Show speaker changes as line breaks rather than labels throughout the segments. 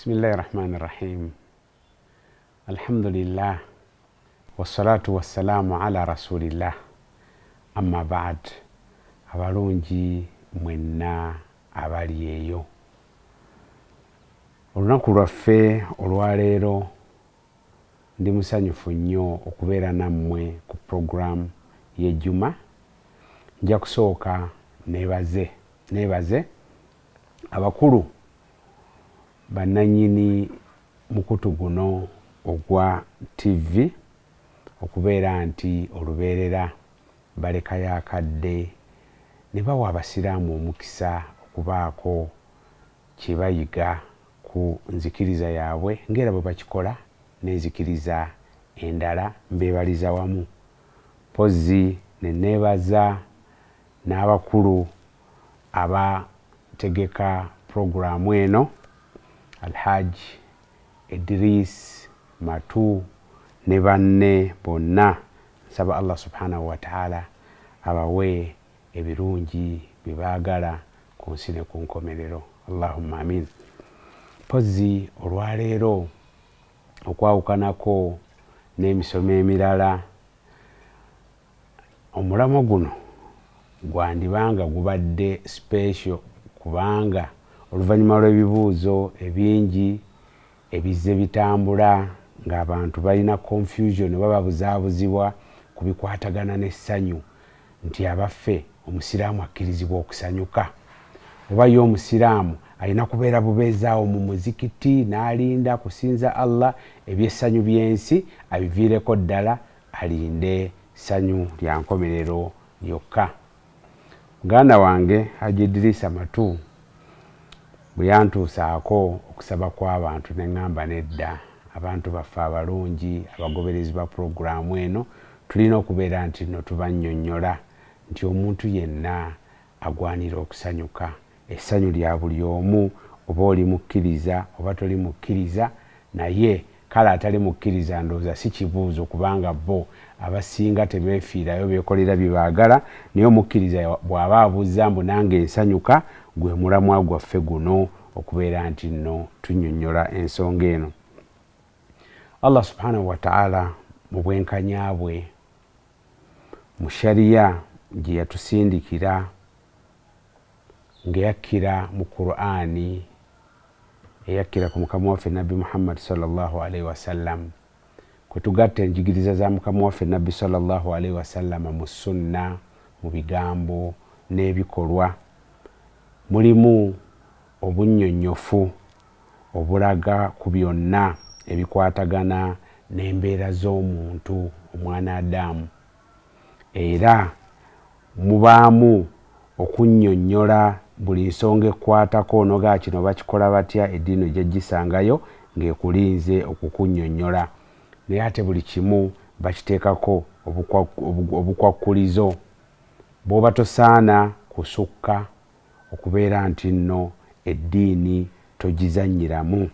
Bismillahirrahmanirrahim. Alhamdulillah wassalatu wassalamu ala rasulillah, amma ba'd. Abalungi mwenna abali eyo, olunaku lwaffe olwaleero ndi musanyufu nnyo okubeera nammwe ku program y'ejjuma. Nja kusooka neebaze abakulu bannannyini mukutu guno ogwa TV okubeera nti olubeerera balekayo akadde ne bawa abasiraamu omukisa okubaako kye bayiga ku nzikiriza yaabwe ng'era bwe bakikola n'enzikiriza endala. Mbeebaliza wamu pozzi ne neebaza n'abakulu abategeka programu eno, Alhaji Idris Matu ne banne bonna. Nsaba Allah subhanahu wa ta'ala abawe ebirungi bye baagala ku nsi ne ku nkomerero. Allahumma amin. Pozzi olwaleero okwawukanako n'emisomo emirala, omulamwa guno gwandibanga gubadde special kubanga oluvannyuma lw'ebibuuzo ebingi ebizze bitambula ng'abantu balina confusion oba babuzaabuzibwa ku bikwatagana n'essanyu, nti abaffe omusiraamu akkirizibwa okusanyuka oba ye omusiraamu alina kubeera bubeezaawo mu muzikiti n'alinda kusinza Allah, ebyessanyu by'ensi abiviireko ddala, alinde ssanyu lya nkomerero lyokka. Muganda wange Haji Idrisa Matu bwe yantuusaako okusaba kw'abantu ne ŋŋamba nedda, abantu baffe abalungi abagoberezi ba puroguramu eno tulina okubeera nti nno tubannyonnyola nti omuntu yenna agwanira okusanyuka. Essanyu lya buli omu, oba oli mukkiriza oba toli mukkiriza, naye kale atali mukkiriza ndowooza si kibuuzo kubanga bo abasinga tebeefiirayo, beekolera bye baagala, naye omukkiriza bw'aba abuuza mbu nange ensanyuka, gwe mulamwa gwaffe guno okubeera nti nno tunnyonnyola ensonga eno. Allah subhanahu wa ta'ala mu bwenkanya bwe, mu shariya gye yatusindikira ng'eyakkira mu Qur'ani, eyakkira ku mukama waffe Nabbi Muhammad sallallahu alaihi wasallam, kwe tugatta enjigiriza za mukama waffe Nabbi sallallahu alaihi wasallam mu sunna, mu bigambo n'ebikolwa, mulimu obunnyonnyofu obulaga ku byonna ebikwatagana n'embeera z'omuntu omwana Adamu, era mubaamu okunnyonnyola buli nsonga ekwatako noga kino bakikola batya, eddiini ojja gisangayo ng'ekulinze okukunnyonnyola, naye ate buli kimu bakiteekako obukwakkulizo bw'oba tosaana kusukka okubeera nti nno eddiini togizannyiramu.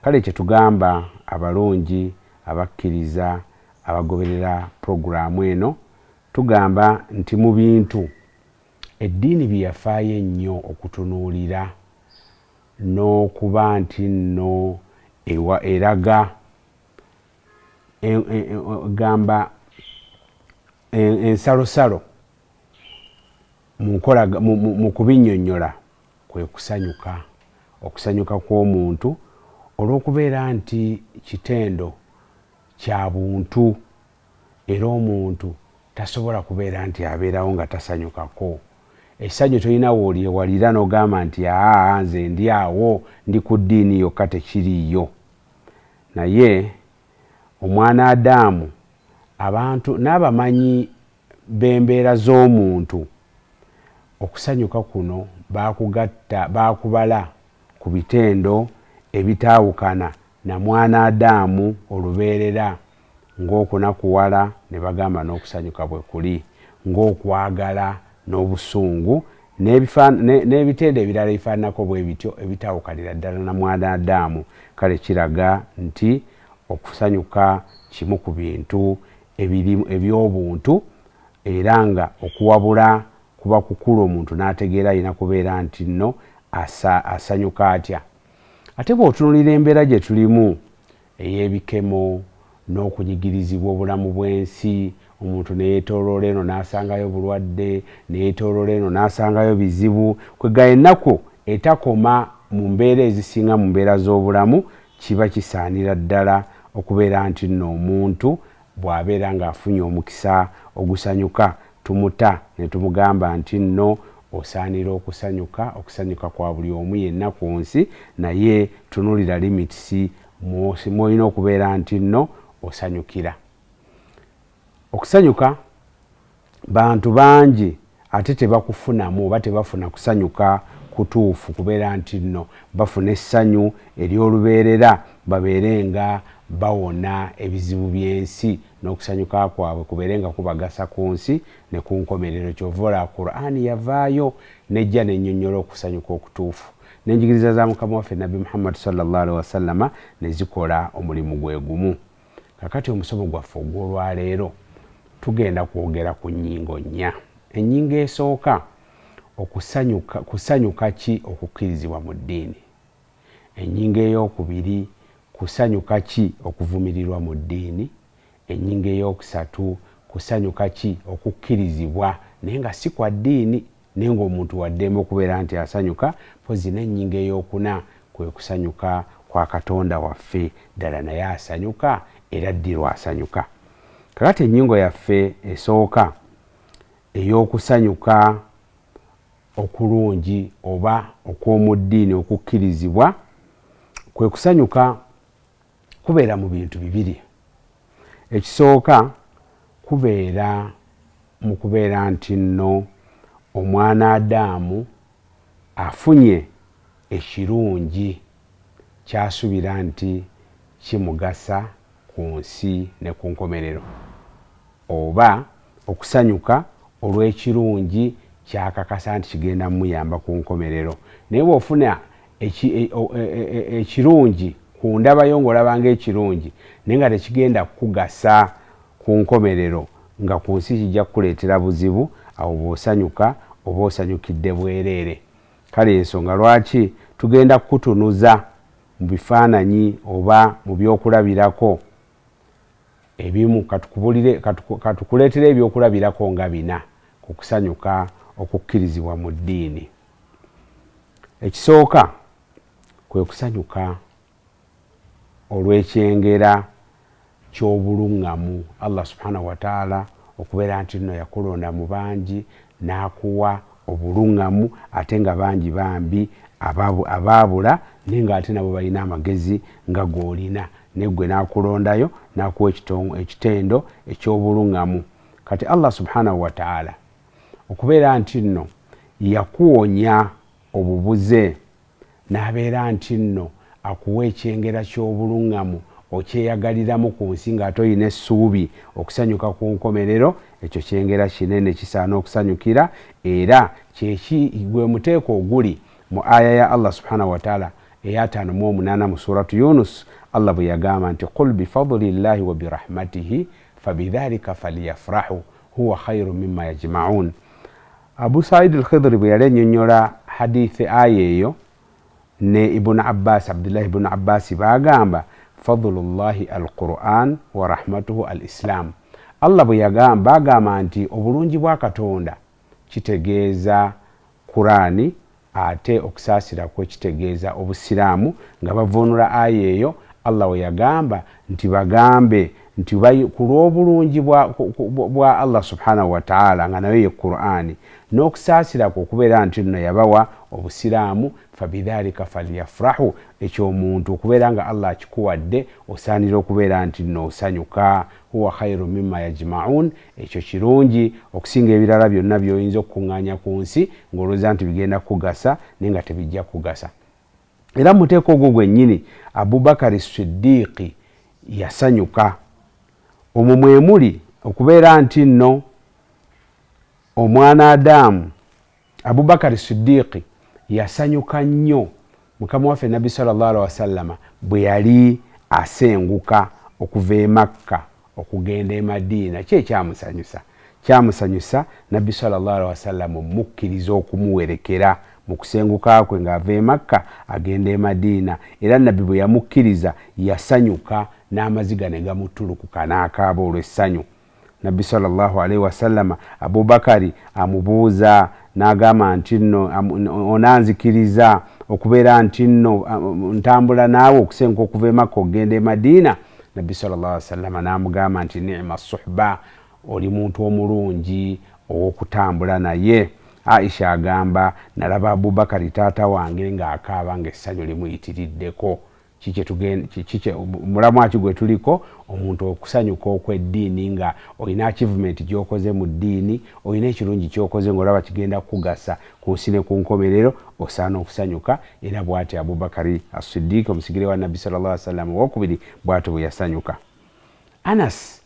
Kale kye tugamba abalungi abakkiriza abagoberera puroguramu eno, tugamba nti mu bintu eddiini bye yafaayo ennyo okutunuulira n'okuba nti nno eraga gamba ensalosalo mu kubinnyonnyola kwe kusanyuka, okusanyuka kw'omuntu olw'okubeera nti kitendo kya buntu, era omuntu tasobola kubeera nti abeerawo nga tasanyukako. Essanyu tolina wolyewalira n'ogamba nti nze ndi awo ndi ku ddiini yokka tekiriiyo. Naye omwana Adamu, abantu n'abamanyi b'embeera z'omuntu, okusanyuka kuno baakubala ku bitendo ebitaawukana na mwana Adamu olubeerera, ng'okunakuwala ne bagamba n'okusanyuka bwe kuli, ng'okwagala n'obusungu n'ebitendo ebirala ebifaananako bwe bityo ebitaawukanira ddala na mwana Adamu. Kale kiraga nti okusanyuka kimu ku bintu eby'obuntu, era nga okuwabula kuba kukulu omuntu n'ategeera alina kubeera nti nno asanyuka atya. ate bw'otunuulira embeera gye tulimu ey'ebikemo n'okunyigirizibwa obulamu bw'ensi, omuntu neyeetooloola eno n'asangayo bulwadde, neyeetooloola eno n'asangayo bizibu, kwegga ennaku etakoma mu mbeera ezisinga mu mbeera z'obulamu, kiba kisaanira ddala okubeera nti nno omuntu bw'abeera ng'afunye omukisa ogusanyuka tumuta ne tumugamba nti nno osaanira okusanyuka kwa buli omu yenna ku nsi, naye tunuulira limitisi mwolina okubeera nti nno osanyukira. Okusanyuka bantu bangi ate tebakufunamu oba tebafuna kusanyuka kutuufu, kubeera nti nno bafuna essanyu ery'olubeerera babeere nga bawona ebizibu by'ensi n'okusanyuka kwabwe kubeere nga kubagasa ku nsi ne ku nkomerero. Kyova olaba Qur'ani yavaayo nejja n'ennyonnyola okusanyuka okutuufu, n'enjigiriza za Mukama waffe Nabbi Muhammad sallallahu alaihi wasallama ne zikola omulimu gwe gumu. Kakati omusomo gwaffe ogw'olwaleero tugenda kwogera ku nnyingo nnya. Ennyingo esooka kusanyuka ki okukkirizibwa mu ddiini. Ennyingo ey'okubiri kusanyuka ki okuvumirirwa mu ddiini. Ennyingo ey'okusatu kusanyuka ki okukkirizibwa naye nga si kwa ddiini naye ng'omuntu waddemu okubeera nti asanyuka. Pozi n'ennyingo ey'okuna kwe kusanyuka kwa Katonda waffe ddala naye asanyuka era ddirwa asanyuka. Kakati ennyingo yaffe esooka ey'okusanyuka okulungi oba okw'omu ddiini okukkirizibwa kwe kusanyuka kubeera mu bintu bibiri. Ekisooka kubeera mu kubeera nti nno omwana Adamu afunye ekirungi kyasuubira nti kimugasa ku nsi ne ku nkomerero, oba okusanyuka olw'ekirungi kyakakasa nti kigenda muyamba ku nkomerero. Naye bw'ofuna ekirungi ku ndabayo ng'olabanga ekirungi naye nga tekigenda kukugasa ku nkomerero, nga ku nsi kijja kukuleetera buzibu, awo bw'osanyuka oba osanyukidde bwereere. Kale ensonga lwaki tugenda kutunuza mu bifaananyi oba mu byokulabirako ebimu, katukuleetera ebyokulabirako nga bina ku kusanyuka okukkirizibwa mu ddiini. Ekisooka kwe kusanyuka olw'ekyengera ky'obuluŋŋamu. Allah subhanahu wa ta'ala okubeera nti nno yakulonda mu bangi n'akuwa obuluŋŋamu, ate nga bangi bambi abaabula naye ng'ate nabo balina amagezi nga g'olina, naye ggwe n'akulondayo n'akuwa ekitendo eky'obuluŋŋamu. Kati Allah subhanahu wa ta'ala okubeera nti nno yakuwonya obubuze n'abeera nti nno akuwa ekyengera ky'obuluŋŋamu okyeyagaliramu ku nsi ng'ate olina essuubi okusanyuka ku nkomerero, ekyo kyengera kinene kisaana okusanyukira, era gwe muteeko oguli mu aya ya Allah subhanahu wa ta'ala eya 58 mu suratu Yunus. Allah bwe yagamba nti qul bifadlillahi wa birahmatihi fabidhalika falyafrahu huwa khairu mimma yajma'un. Abu Sa'id al-Khidri bwe yali annyonnyola hadithi aya eyo ne Ibn Abbas, Abdullah ibn Abbas bagamba fadlullahi al-Qur'an wa rahmatuhu al-Islam. Allah bwe bagamba nti obulungi bwa Katonda kitegeeza Qur'ani, ate okusaasira kwe kitegeeza obusiraamu, nga bavunula aya eyo Allah we yagamba nti bagambe nti ku lw'obulungi bwa Allah subhanahu wa ta'ala nga nayo ye Qur'ani n'okusaasira kwe okubeera nti nno yabawa obusiraamu, fabidhalika falyafrahu, ekyo omuntu okubeera nga Allah akikuwadde osaanira okubeera nti nno osanyuka, huwa khairu mimma yajma'un, ekyo kirungi okusinga ebirala byonna by'oyinza okukuŋŋaanya ku nsi ng'olowooza nti bigenda kugasa naye nga tebijja kugasa. Era mu muteeko ogwo gwennyini Abubakari Siddiqi yasanyuka. Omwo mwe muli okubeera nti nno omwana Adamu Abubakari Siddiqi yasanyuka nnyo Mukama waffe Nabbi sallallahu alaihi wasallama bwe yali asenguka okuva e Makka okugenda e Madiina. Ki ekyamusanyusa? Kyamusanyusa Nabbi sallallahu alaihi wasallama omukkiriza okumuwerekera mu kusenguka kwe ng'ava e Makka agenda e Madiina, era nabbi bwe yamukkiriza yasanyuka n'amaziga ne gamutulukuka n'akaaba olw'essanyu. Nabbi sallallahu alaihi wasallama Abubakari amubuuza n'agamba nti nno onanzikiriza okubeera nti nno ntambula naawe okusenguka okuva e Makka okugenda e Madiina? Nabbi sallallahu alaihi wasallama n'amugamba nti ni'ma suhba, oli muntu omulungi ow'okutambula naye. Aisha agamba nalaba Abubakari taata wange ng'akaaba ng'essanyu limuyitiriddeko. Mulamwa ki gwe tuliko? Omuntu okusanyuka okw'eddiini nga olina achievement gy'okoze mu ddiini, olina ekirungi ky'okoze ng'olaba kigenda kugasa ku nsi ne ku nkomerero, osaana okusanyuka. Era bw'ati Abubakari as-Siddiq omusigire wa Nabbi sallallahu alaihi wasallam owokubiri bw'ati bwe yasanyuka. Anas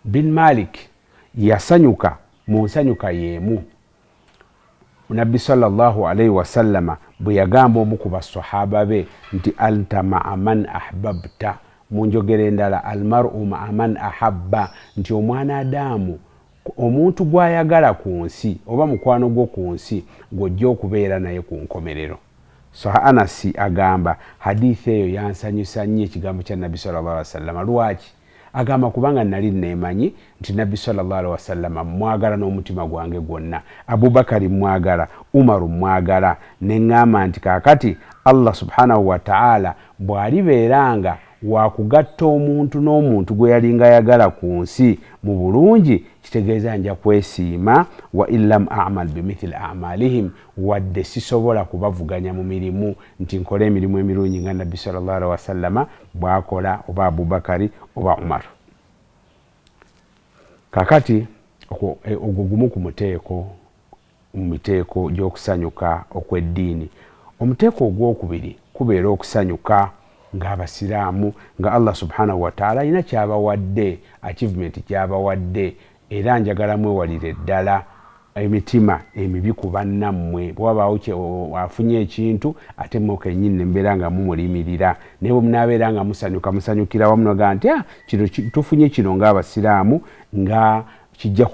bin Malik yasanyuka mu nsanyuka y'emu. Nabbi sallallahu alaihi wasallama bwe yagamba omu ku basahaba be nti anta ma'a man ahbabta, mu njogera endala almar'u ma'a man ahabba, nti omwana Adamu omuntu gw'ayagala ku nsi oba mukwano gwo ku nsi gw'ojja okubeera naye ku nkomerero. So Anasi agamba hadithi eyo yansanyusa nnyo ekigambo kya Nabbi sallallahu alaihi wasallama. Lwaki? Agamba kubanga nali neemanyi nti Nabbi sallallahu alaihi wasallama mwagala n'omutima gwange gwonna, Abubakari mwagala, Umaru mwagala, ne ngamba nti kaakati Allah subhanahu wa ta'ala bw'alibeeranga wakugatta omuntu n'omuntu gwe yalinga yagala ku nsi mu bulungi, kitegeeza nja kwesiima wa illam a'mal bimithli a'malihim, wadde sisobola kubavuganya mu mirimu nti nkole emirimu emirungi nga Nabbi sallallahu alaihi wasallama bw'akola, oba Abubakari oba Umar. Kakati ogwo gumu ku muteeko mu miteeko gy'okusanyuka okw'eddiini. Omuteeko ogwokubiri kubeera okusanyuka ng'Abasiraamu nga Allah subhanahu wa ta'ala alina kyabawadde, achievement kyabawadde, era njagala mwewalire ddala emitima emibi ku bannammwe. Bw'abaawo afunye ekintu ate mmwe kennyini mbeera nga mumulimirira, naye bwe munaabeera nga musanyuka musanyukira wamu noga nti kino tufunye kino ng'Abasiraamu nga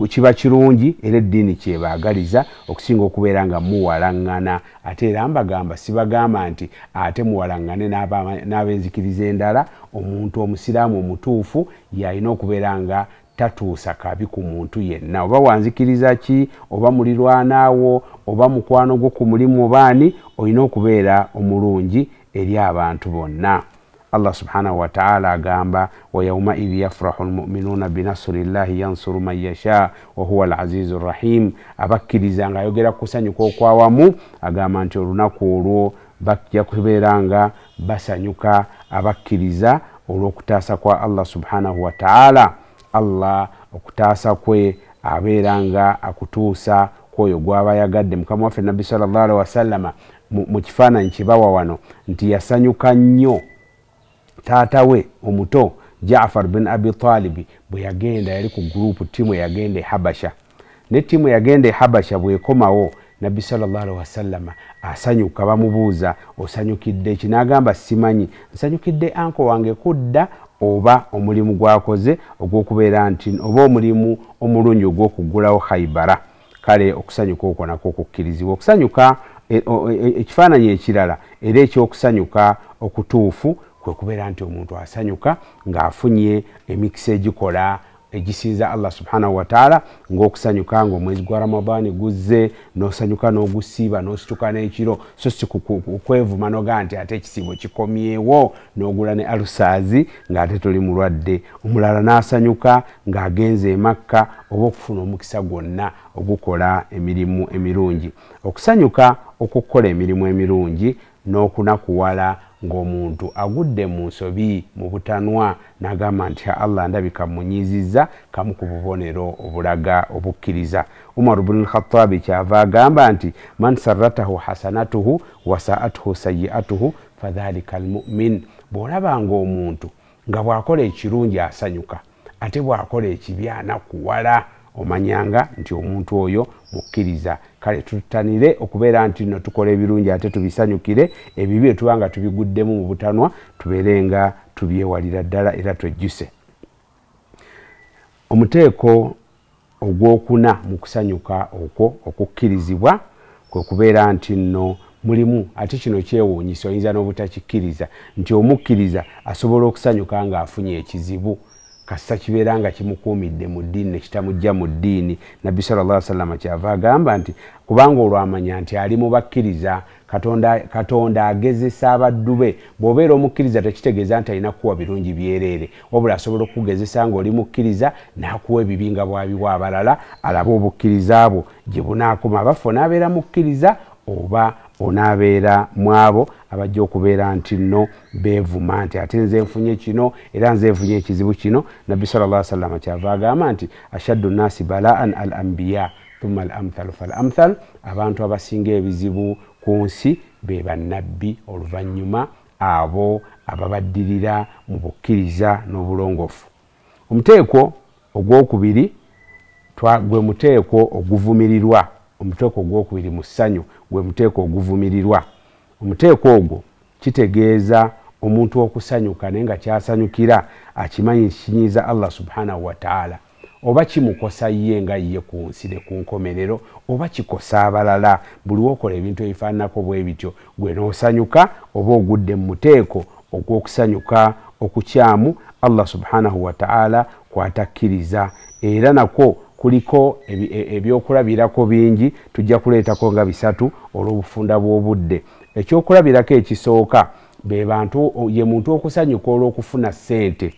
kiba kirungi era eddiini kyebaagaliza okusinga okubeera nga muwalaŋŋana. Ate era mbagamba sibagamba nti ate muwalaŋŋane n'abenzikiriza endala. Omuntu omusiraamu omutuufu yalina okubeera nga tatuusa kabi ku muntu yenna, oba wanzikiriza ki, oba mulirwanaawo, oba mukwano gwo ku mulimu obaani, olina okubeera omulungi eri abantu bonna. Allah subhanahu wa ta'ala agamba wa yawma idhi yafrahu almu'minuna binasrillahi yansuru man yasha wa huwa al-azizu rahim. Abakkiriza nga ayogera kusanyuka okwawamu agamba nti olunaku olwo bajja kubeera nga basanyuka abakkiriza olw'okutaasa kwa Allah subhanahu wa ta'ala. Allah okutaasa kwe abeera nga akutuusa kwoyo gw'aba yagadde. Mukama waffe Nabbi sallallahu alaihi wasallama mu kifaananyi kibawa wano nti yasanyuka nnyo taata we omuto Jaafar bin Abi Talib bwe yagenda, yali ku gurupu tiimu yagenda e Habasha, ne tiimu yagenda e Habasha bwekomawo Nabbi sallallahu alaihi wasallama asanyuka. Bamubuuza osanyukidde ki? N'agamba simanyi, nsanyukidde anko wange kudda oba omulimu gwakoze ogw'okubeera nti oba omulimu omulungi ogw'okuggulawo Khaybara. Kale okusanyuka okwo nakwo okukkirizibwa. Okusanyuka ekifaananyi ekirala era ekyokusanyuka okutuufu kwe kubeera nti omuntu asanyuka ng'afunye emikisa egikola egisinza Allah subhanahu wa ta'ala, ng'okusanyuka ng'omwezi gwa Ramadani guzze n'osanyuka n'ogusiiba n'osituka n'ekiro, so si kwevuma noga nti ate ekisiibo kikomyewo n'ogula ne alusaazi ng'ate toli mulwadde. Omulala n'asanyuka ng'agenze e Makka oba okufuna omukisa gwonna ogukola emirimu emirungi. Okusanyuka okukola emirimu emirungi n'okunakuwala ng'omuntu agudde mu nsobi mu butanwa n'agamba nti Allah ndabika munyiizizza, kamu ku bubonero obulaga obukkiriza. Umar ibn al-Khattab kyava agamba nti man sarratahu hasanatuhu wa sa'atuhu sayyi'atuhu fadhalika almu'min. Bw'olabanga omuntu nga bw'akola ekirungi asanyuka ate bw'akola ekibi anakuwala, omanyanga nti omuntu oyo mukkiriza. Kale tutanire okubeera nti no tukola ebirungi ate tubisanyukire, ebibi etubanga tubiguddemu mu butanwa tubeere nga tubyewalira ddala era twejjuse. Omuteeko ogwokuna mu kusanyuka okwo okukkirizibwa kwe kubeera nti nno mulimu ate kino kyewuunyisa oyinza n'obutakikkiriza nti omukkiriza asobola okusanyuka ng'afunye ekizibu kasita kibeera nga kimukuumidde mu ddiini ne kitamujja mu ddiini. Nabbi sallallahu alaihi wasallam kyava agamba nti kubanga olwamanya nti ali mu bakkiriza Katonda agezesa abaddu be. Bw'obeera omukkiriza tekitegeeza nti alina kuwa birungi byereere, wabula asobola okukugezesa ng'oli mukkiriza n'akuwa ebibi nga bw'abiwa abalala, alabe obukkiriza bwo gye bunaakoma. Abaffe onaabeera mukkiriza oba onaabeera mwabo abajja okubeera nti nno beevuma nti ate nze nfunye kino era nze nfunye ekizibu kino. Nabbi sallallahu alaihi wasallam kyava agamba nti ashaddu nnasi balaan al anbiya thumma al amthalu fal amthal, abantu abasinga ebizibu ku nsi be bannabbi, oluvannyuma abo ababaddirira mu bukkiriza n'obulongoofu. Omuteeko ogwokubiri gwe muteeko oguvumirirwa. Omuteeko ogwokubiri mu ssanyu gwe muteeko oguvumirirwa. Omuteeko ogwo kitegeeza omuntu okusanyuka naye nga kyasanyukira akimanyi kinyiiza Allah subhanahu wa ta'ala, oba kimukosa ye nga ye ku nsi ne ku nkomerero, oba kikosa abalala. Buli wokola ebintu ebifaananako bwe bityo gwe n'osanyuka oba ogudde mu muteeko ogw'okusanyuka okukyamu Allah subhanahu wa ta'ala kwatakkiriza. Era nako kuliko ebyokulabirako bingi, tujja kuleetako nga bisatu olw'obufunda bw'obudde. Ekyokulabirako ekisooka be bantu, ye muntu okusanyuka olw'okufuna ssente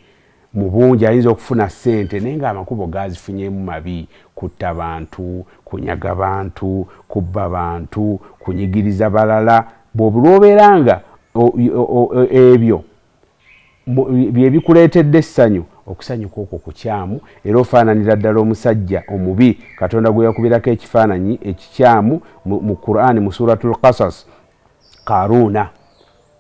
mu bungi. Ayinza okufuna ssente naye ng'amakubo gazifunyemu mabi: kutta bantu, kunyaga bantu, kubba bantu, kunyigiriza balala. Bw'obeera nga ebyo bye bikuleetedde essanyu, okusanyuka okwo kukyamu era ofaananira ddala omusajja omubi Katonda gwe yakubirako ekifaananyi ekikyamu mu Qur'ani mu suratul Qasas. Karuna,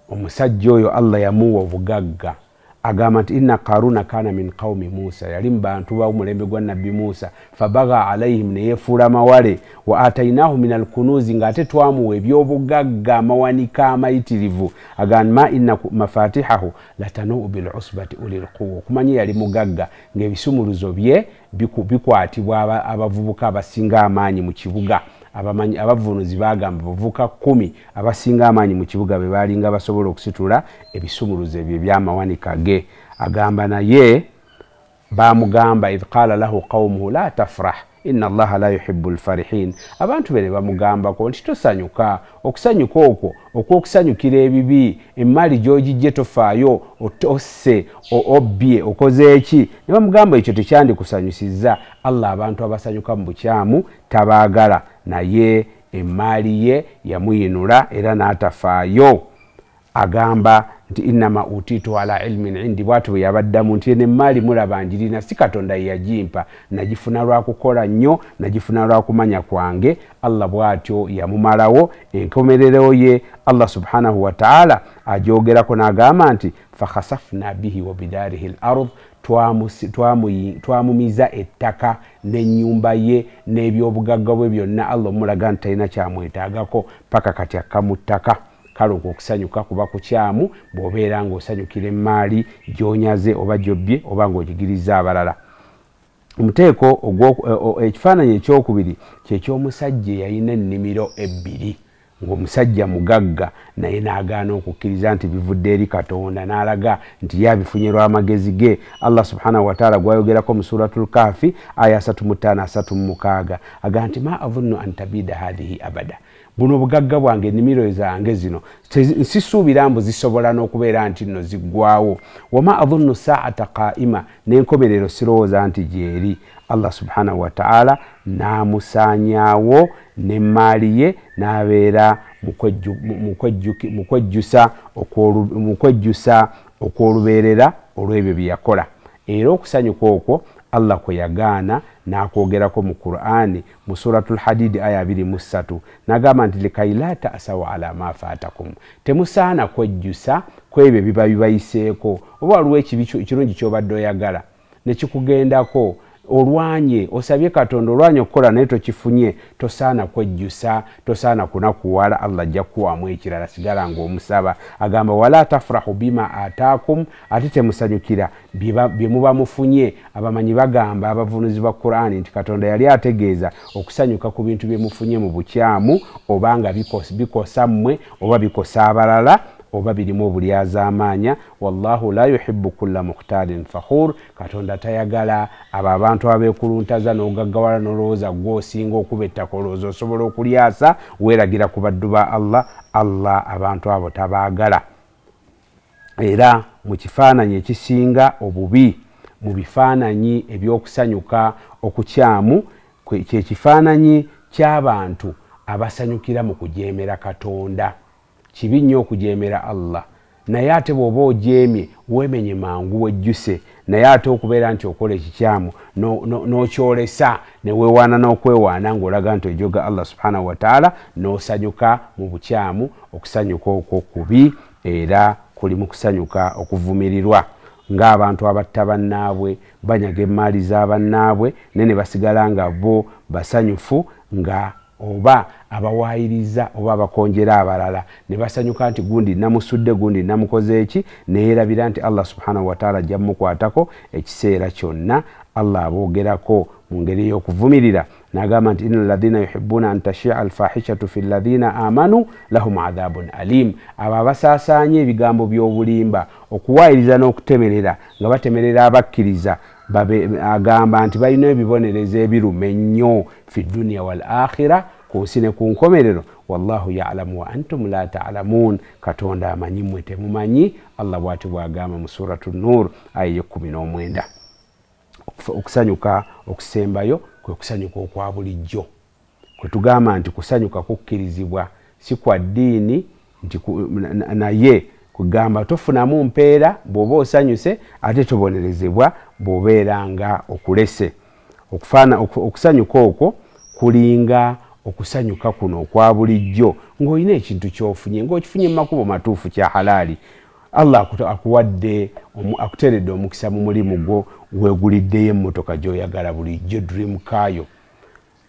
omusajja oyo Allah yamuwa obugagga, agamba nti inna Karuna kana min qaumi Musa, yali mu bantu ba mulembe gwa Nabbi Musa. Fabaga alaihim, ne yefuula mawale. Wa atainahu min alkunuzi, ng'ate twamuwa ebyobugagga amawanika amayitirivu. Agamba ma inna mafatihahu latanuu bil usbati ulil quwwa, okumanya yali mugagga ng'ebisumuluzo bye bikwatibwa abavubuka abasinga amaanyi mu kibuga. Abavunuzi bagamba bavuka 10 abasinga amaanyi mu kibuga be balinga basobola okusitula ebisumuluzo ebyo ebyamawanika ge. Agamba naye bamugamba idh qala lahu qaumuhu la tafrah inna allaha la yuhibbu alfarihin. Abantu be ne bamugambako nti tosanyuka. Okusanyuka okwo okw'okusanyukira ebibi, emmali gy'ogijje tofaayo, osse, obbye, okoze eki. Ne bamugamba ekyo tekyandikusanyusizza. Allah abantu abasanyuka mu bukyamu tabaagala, naye emmaali ye yamuyinula era n'atafaayo. Agamba nti innama utitu ala ilmin indi, bwatu bwe yabaddamu nti n'emmaali mulaba njirina, si Katonda ye yagimpa, nagifuna lwa kukola nnyo, nagifuna lwa kumanya kwange. Allah bwatyo yamumalawo. Enkomerero ye Allah subhanahu wa ta'ala ajogerako n'agamba nti fakhasafna bihi wa bidarihi al-ard, twamumiza ettaka n'ennyumba ye n'ebyobugagga bwe byonna. Allah omulaga nti talina kyamwetaagako paka kati akka mu ttaka. Kale okusanyuka kuba kukyamu bw'obeera ng'osanyukira emmaali gy'onyaze oba gy'obbye oba ng'ogigiriza abalala. Omuteeko ekifaananyi ekyokubiri ky'ekyomusajja eyalina ennimiro 2, ng'omusajja mugagga naye n'agaana okukkiriza nti bivudde eri Katonda, n'alaga nti yabifunye lw'amagezi ge. Allah subhanahu wa ta'ala gwayogerako mu suratul Kahfi aya 35-36 agamba nti ma adhunnu an tabida hadhihi abada, buno obugagga bwange, ennimiro zange zino nsisuubira mbu zisobola n'okubeera nti nno ziggwawo. Wama adhunnu saata qaima, n'enkomerero sirowooza nti gyeri. Allah subhanahu wa ta'ala n'amusaanyaawo n'emmaali ye n'abeera mu kwejjusa okw'olubeerera olw'ebyo bye yakola. Era okusanyuka okwo Allah kwe yagaana n'akwogerako mu Qur'ani mu suratul Hadid aya 23 n'agamba nti likaila ta'saw ala ma fatakum, temusaana kwejjusa kwebyo biba bibayiseeko, oba waliwo ekirungi ky'obadde oyagala ne kikugendako olwanye osabye Katonda olwanye okukola naye tokifunye tosaana kwejjusa tosaana kunakuwala Allah ajja kuwaamu ekirala sigala ng'omusaba agamba wala tafrahu bima ataakum ate temusanyukira bye muba mufunye abamanyi bagamba abavunuzi ba Qur'ani nti Katonda yali ategeeza okusanyuka ku bintu bye mufunye mu bukyamu obanga bikosa mmwe oba bikosa abalala oba birimu obulyazamaanya wallahu la yuhibbu kulla mukhtalin fakhur Katonda tayagala abo abantu abeekuluntaza n'ogaggawala n'olowooza gw'osinga okuba ettaka olowooza osobola okulyasa weeragira ku baddu ba Allah abantu abo tabaagala era mu kifaananyi ekisinga obubi mu bifaananyi ebyokusanyuka okukyamu kye kifaananyi ky'abantu abasanyukira mu kujeemera Katonda kibi nnyo okujeemera Allah naye ate bw'oba ojeemye weemenye mangu wejjuse naye ate okubeera nti okola ekikyamu n'okyolesa ne weewaana n'okwewaana ng'olaga nti ojoga Allah subhanahu wa ta'ala n'osanyuka mu bukyamu okusanyuka okwo kubi era kuli mu kusanyuka okuvumirirwa ng'abantu abatta bannaabwe banyaga emmaali z'abannaabwe ne basigala nga bo basanyufu nga oba abawaayiriza oba abakonjera abalala ne basanyuka nti gundi namusudde gundi namukoze eki neerabira nti Allah subhanahu wa ta'ala ajja mukwatako ekiseera kyonna Allah aboogerako mu ngeri y'okuvumirira n'agamba nti inna alladhina yuhibbuna an tashia alfahishatu fi alladhina amanu lahum adhabun alim abo abasaasaanya ebigambo by'obulimba okuwaayiriza n'okutemerera nga batemerera abakkiriza agamba nti balina ebibonerezo ebiruma ennyo fi dunya wal akhira ku nsi ne ku nkomerero wallahu ya'lamu wa antum la ta'lamun Katonda amanyi mmwe temumanyi Allah bw'ati bw'agamba mu suratu Nur aya 19 okusanyuka okusembayo kwe kusanyuka okwa bulijjo kwe tugamba nti kusanyuka kukkirizibwa si kwa ddiini nti naye kugamba tofunamu mpeera bw'oba osanyuse ate tobonerezebwa bw'obeera nga okulese okusanyuka okwo kulinga okusanyuka kuno okwa bulijjo ng'olina ekintu ky'ofunye ng'okifunye mu makubo matuufu kya halaali Allah akuwadde akuteredde omukisa mu mulimu gwo weeguliddeyo emmotoka gy'oyagala bulijjo dream kayo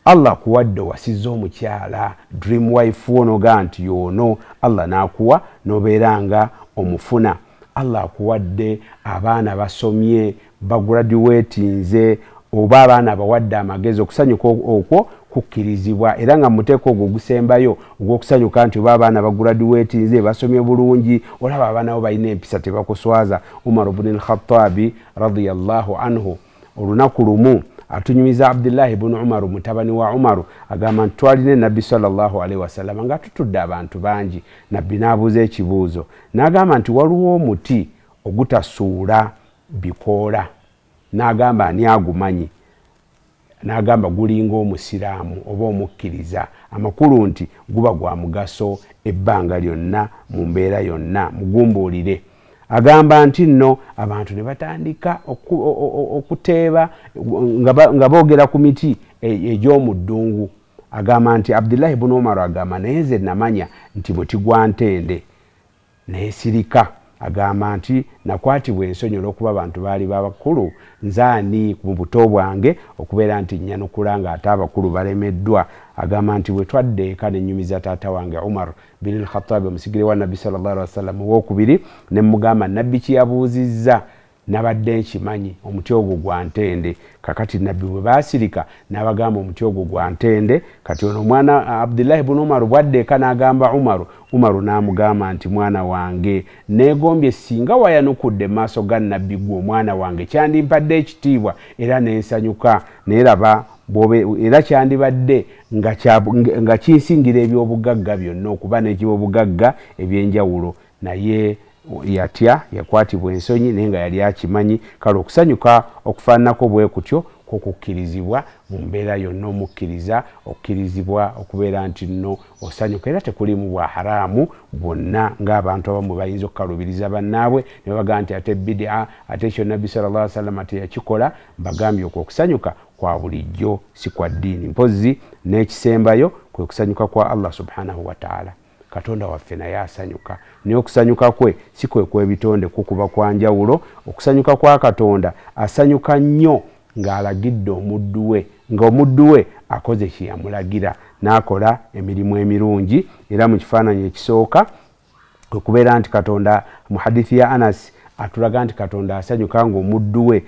Allah akuwadde wasiza omukyala dream wife wonoga nti yono Allah n'akuwa n'obeera nga omufuna Allah akuwadde abaana basomye bagraduatinze oba abaana abawadde amagezi okusanyuka okwo kukkirizibwa era nga muteeko ogwo gusembayo ogw'okusanyuka nti oba abaana bagraduatinze basomye bulungi olaba abaana bo balina empisa tebakuswaza Umar ibn al-Khattabi radiyallahu anhu olunaku lumu atunyumiza Abdullah ibn Umar mutabani wa Umar agamba nti twalina Nabbi sallallahu alaihi wasallam nga tutudde abantu bangi Nabbi n'abuuza ekibuuzo n'agamba nti waliwo omuti ogutasuula bikoola n'agamba ani agumanyi n'agamba gulinga omusiraamu oba omukkiriza amakulu nti guba gwa mugaso ebbanga lyonna mu mbeera yonna mugumbuulire agamba nti nno abantu ne batandika okuteeba nga boogera ku miti egy'omu ddungu agamba nti Abdullah ibn Umar agamba naye nze namanya nti muti gwa ntende naye sirika agamba nti nakwatibwa ensonyi olw'okuba abantu baali babakulu nzaani mu buto bwange okubeera nti nnyanukula nga ate abakulu balemeddwa agamba nti bwe twadde eka ne nnyumiza taata wange Umar bin al-Khattab omusigire wa Nabbi sallallahu alaihi wasallam owokubiri ne mugamba Nabbi kiyabuuzizza nabadde nkimanyi omuti ogwo gwa ntende kakati Nabbi bwe baasirika n'abagamba omuti ogwo gwa ntende kati ono omwana Abdullah ibn Umar bwadde eka n'agamba Umaru n'amugamba nti mwana wange neegombye singa wayanukudde maaso ga Nabbi gwe omwana wange kyandimpadde ekitiibwa era n'ensanyuka neeraba era kyandibadde nga kinsingira ebyobugagga byonna okuba n'ebyobugagga ebyenjawulo naye yatya yakwatibwa ensonyi naye nga yali akimanyi kale okusanyuka okufaananako bwe kutyo kwokukkirizibwa mu mbeera yonna omukkiriza okkirizibwa okubeera nti nno osanyuka era tekulimu bwa haraamu bwonna ng'abantu abamu bayinza okukalubiriza bannaabwe ne babaga nti ate bidia ate ekyo Nabbi sallallahu alaihi wasallam ate yakikola mbagambye okwo okusanyuka kwa bulijjo si kwa ddiini mpozzi n'ekisembayo kwe kusanyuka kwa Allah subhanahu wa ta'ala Katonda waffe naye asanyuka naye okusanyuka kwe si kwe kw'ebitonde kukuba kwa njawulo okusanyuka kwa Katonda asanyuka nnyo ng'alagidde omuddu we ng'omuddu we akoze kye yamulagira n'akola emirimu emirungi. Era mu kifaananyi ekisooka okubeera nti Katonda mu hadithi ya Anas atulaga nti Katonda asanyuka ng'omuddu we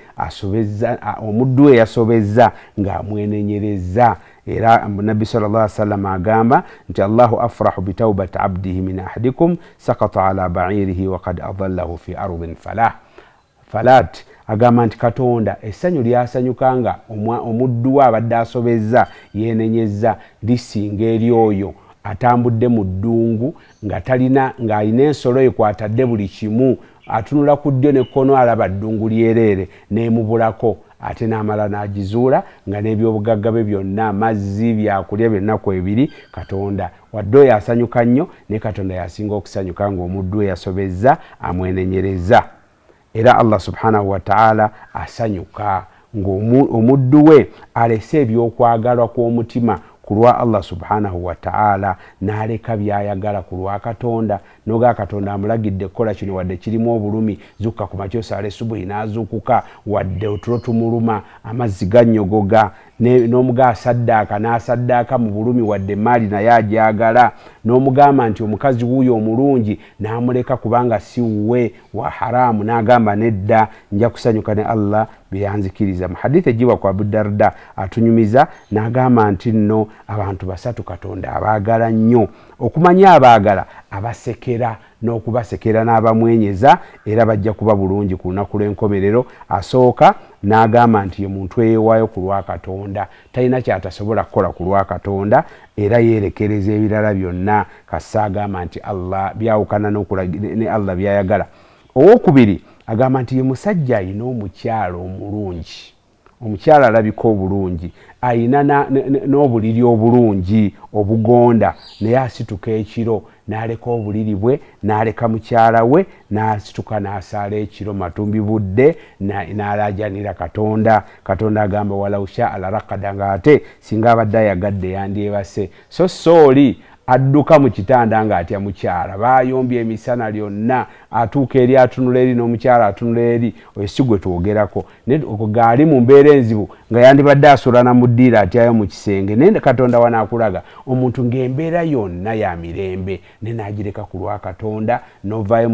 yasobezza ng'amwenenyereza. Era Nabbi sallallahu alaihi wasallam agamba nti Allahu afrahu bitawbati abdihi min ahadikum sakata ala ba'irihi wa qad adallahu fi ardin falat. Agamba nti Katonda essanyu lyasanyukanga omuddu we abadde asobezza yeenenyezza lisinga eri oyo atambudde mu ddungu ng'alina ensolo ekwatadde buli kimu, atunula ku ddyo n'ekkono alaba ddungu lyereere n'emubulako, ate n'amala n'agizuula nga n'ebyobugagga bye byonna amazzi byakulya by'ennaku ebiri. Katonda wadde oyo asanyuka nnyo, ne Katonda yasinga okusanyuka ng'omuddu we yasobezza amwenenyereza. Era Allah subhanahu wa ta'ala asanyuka ng'omuddu we alese ebyokwagalwa kw'omutima ku lwa Allah subhanahu wa ta'ala n'aleka byayagala ku lwa Katonda. Noga Katonda amulagidde kola kino wadde kirimu obulumi, zukka ku makya osaale subuhi n'azuukuka, wadde otulo tumuluma amazzi gannyogoga, n'omugaa saddaaka n'asaddaaka mu bulumi wadde maali naye agyagala, n'omugamba nti omukazi wuuyo omulungi n'amuleka kubanga si wuwe wa haraamu, n'agamba nedda nja kusanyuka ne Allah bye yanzikiriza. Mu hadithi egiwa ku Abu Darda atunyumiza n'agamba nti nno abantu basatu Katonda abaagala nnyo, okumanya abaagala abasekera n'okubasekera n'abamwenyeza, era bajja kuba bulungi ku lunaku lw'enkomerero. Asooka n'agamba nti ye muntu eyeewaayo ku lwa Katonda, talina kyatasobola kukola ku lwa Katonda, era yeerekereza ebirala byonna kassa agamba nti Allah byawukana ne Allah byayagala. Owokubiri agamba nti ye musajja alina omukyala omulungi, omukyala alabika obulungi, ayina n'obuliri obulungi obugonda, naye asituka ekiro n'aleka obuliri bwe n'aleka mukyala we n'asituka n'asaala ekiro matumbi budde n'alajanira Katonda. Katonda agamba walau shaa larakada, nga ate singa abadde ayagadde yandyebase. So sooli adduka mu kitanda ng'atya mukyala, bayombye emisana lyonna, atuuka eri atunula eri n'omukyala atunula eri, oyo si gwe twogerako. Gaali mu mbeera enzibu nga yandibadde asolana mu ddiiro atyayo mu kisenge, naye Katonda wanaakulaga omuntu ng'embeera yonna ya mirembe ne n'agireka ku lwa Katonda, n'ovaayo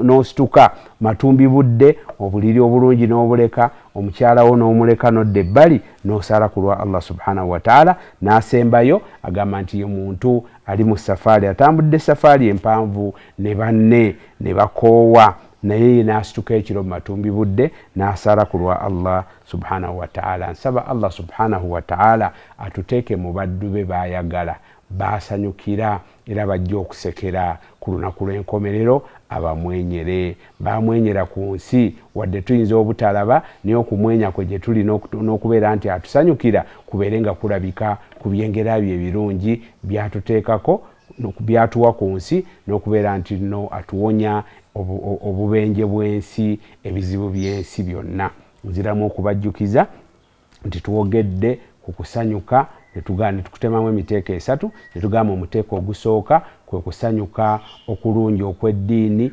n'osituka matumbi budde, obuliri obulungi n'obuleka, omukyala wo n'omuleka n'odda ebbali n'osala ku lwa Allah subhanahu wa ta'ala. N'asembayo agamba nti ye muntu ali mu safaari, atambudde safaari empanvu, ne banne ne bakoowa, naye n'asituka ekiro mu matumbi budde n'asala ku lwa Allah subhanahu wa ta'ala. Nsaba Allah subhanahu wa ta'ala atuteeke mu baddu be baayagala, baasanyukira era bajja okusekera ku lunaku lw'enkomerero, abamwenyere. Bamwenyera ku nsi wadde tuyinza obutalaba, naye okumwenya kwe gye tuli n'okubeera nti atusanyukira kubeere nga kulabika ku byengera bye ebirungi byatuteekako, byatuwa ku nsi, n'okubeera nti no atuwonya obubenje bw'ensi, ebizibu by'ensi byonna. Nziramu okubajjukiza nti tuwogedde ku kusanyuka, ne tukutemamu emiteeko esatu. Ne tugamba omuteeko ogusooka kwe kusanyuka okulungi okw'eddiini,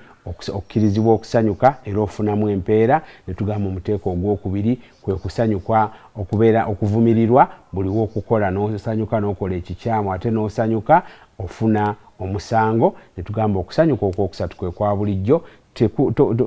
okkirizibwa okusanyuka era ofunamu empeera. Ne tugamba omuteeko ogwokubiri kwe kusanyuka okuvumirirwa buliwo okukola n'osanyuka n'okola ekikyamu ate n'osanyuka ofuna omusango. Ne tugamba okusanyuka okwokusatu kwe kwa bulijjo,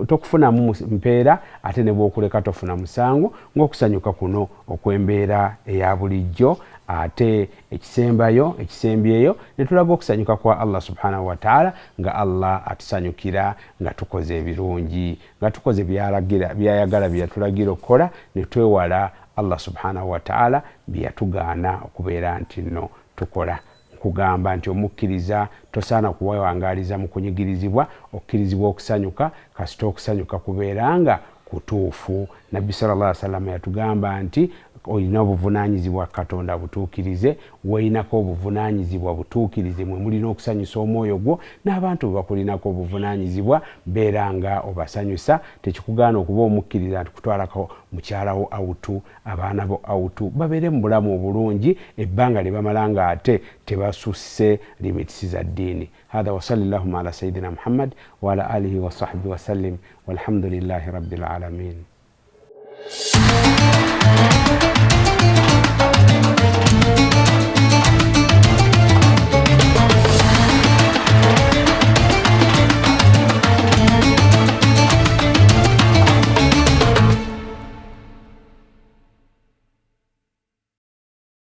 tokufunamu mpeera ate ne bw'okuleka tofuna musango, ng'okusanyuka kuno okw'embeera eya bulijjo. Ate ekisembyeyo ne tulaga okusanyuka kwa Allah subhanahu wa ta'ala, nga Allah atusanyukira nga tukoze ebirungi, nga tukoze byayagala byeyatulagira okukola, ne twewala Allah subhanahu wa ta'ala byeyatugaana okubeera nti nno tukola. Kugamba nti omukkiriza tosaana kuwewangaaliza mu kunyigirizibwa, okkirizibwa okusanyuka kasita okusanyuka kubeeranga kutuufu. Nabbi sallallahu alaihi wasallam yatugamba nti olina obuvunaanyizibwa Katonda butuukirize, weeyinako obuvunaanyizibwa butuukirize, mwe mulina okusanyusa omwoyo gwo n'abantu bwe bakulinako obuvunaanyizibwa, beera nga obasanyusa. Tekikugaana okuba omukkiriza nti kutwalako mukyala wo awutu, abaana bo awutu, babeere mu bulamu obulungi ebbanga lye bamala nga ate tebasusse limitisi za ddiini. Hadha wa sallallahu ala sayyidina Muhammad wa ala alihi wa sahbihi wa sallim walhamdulillahi rabbil alamin.
you.